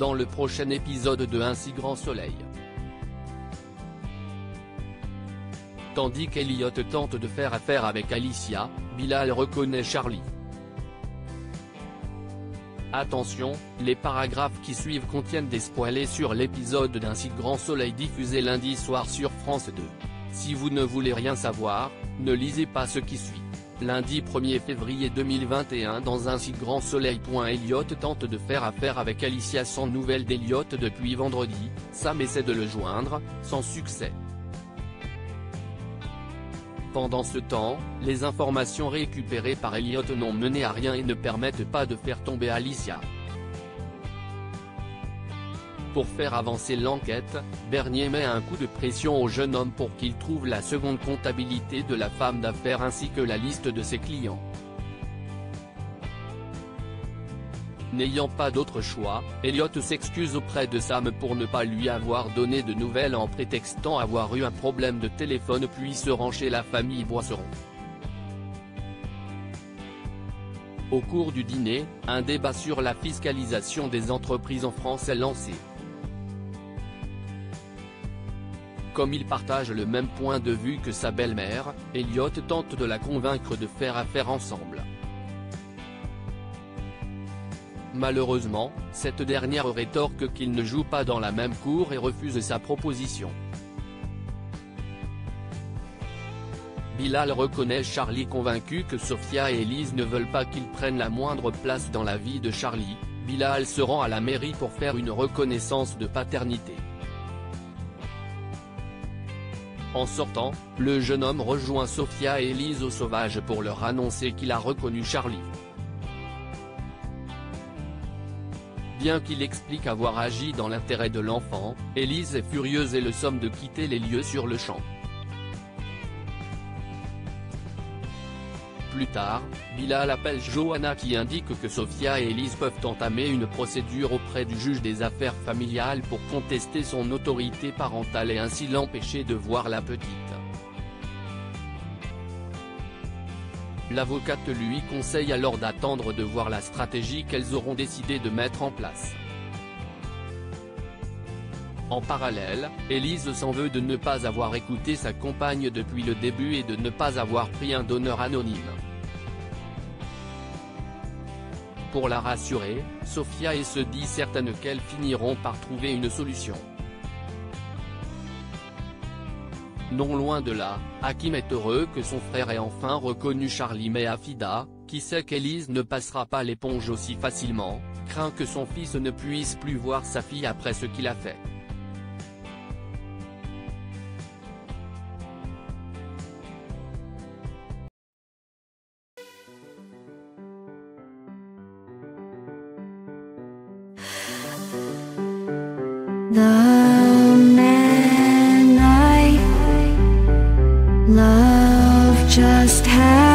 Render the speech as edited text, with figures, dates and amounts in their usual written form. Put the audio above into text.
dans le prochain épisode de Un si grand soleil. Tandis qu'Elliot tente de faire affaire avec Alicia, Bilal reconnaît Charlie. Attention, les paragraphes qui suivent contiennent des spoilers sur l'épisode d'Un si grand soleil diffusé lundi soir sur France 2. Si vous ne voulez rien savoir, ne lisez pas ce qui suit. Lundi 1er février 2021 dans Un si grand soleil. Elliot tente de faire affaire avec Alicia sans nouvelles d'Elliot depuis vendredi, Sam essaie de le joindre, sans succès. Pendant ce temps, les informations récupérées par Elliot n'ont mené à rien et ne permettent pas de faire tomber Alicia. Pour faire avancer l'enquête, Bernier met un coup de pression au jeune homme pour qu'il trouve la seconde comptabilité de la femme d'affaires ainsi que la liste de ses clients. N'ayant pas d'autre choix, Elliot s'excuse auprès de Sam pour ne pas lui avoir donné de nouvelles en prétextant avoir eu un problème de téléphone puis se rend chez la famille Boisseron. Au cours du dîner, un débat sur la fiscalisation des entreprises en France est lancé. Comme il partage le même point de vue que sa belle-mère, Elliot tente de la convaincre de faire affaire ensemble. Malheureusement, cette dernière rétorque qu'il ne joue pas dans la même cour et refuse sa proposition. Bilal reconnaît Charlie convaincu que Sophia et Elise ne veulent pas qu'il prenne la moindre place dans la vie de Charlie. Bilal se rend à la mairie pour faire une reconnaissance de paternité. En sortant, le jeune homme rejoint Sophia et Elise au sauvage pour leur annoncer qu'il a reconnu Charlie. Bien qu'il explique avoir agi dans l'intérêt de l'enfant, Elise est furieuse et le somme de quitter les lieux sur le champ. Plus tard, Bilal appelle Johanna qui indique que Sophia et Elise peuvent entamer une procédure auprès du juge des affaires familiales pour contester son autorité parentale et ainsi l'empêcher de voir la petite. L'avocate lui conseille alors d'attendre de voir la stratégie qu'elles auront décidé de mettre en place. En parallèle, Elise s'en veut de ne pas avoir écouté sa compagne depuis le début et de ne pas avoir pris un donneur anonyme. Pour la rassurer, Sophia se dit certaine qu'elles finiront par trouver une solution. Non loin de là, Hakim est heureux que son frère ait enfin reconnu Charlie mais Afida, qui sait qu'Elise ne passera pas l'éponge aussi facilement, craint que son fils ne puisse plus voir sa fille après ce qu'il a fait. The man I love just had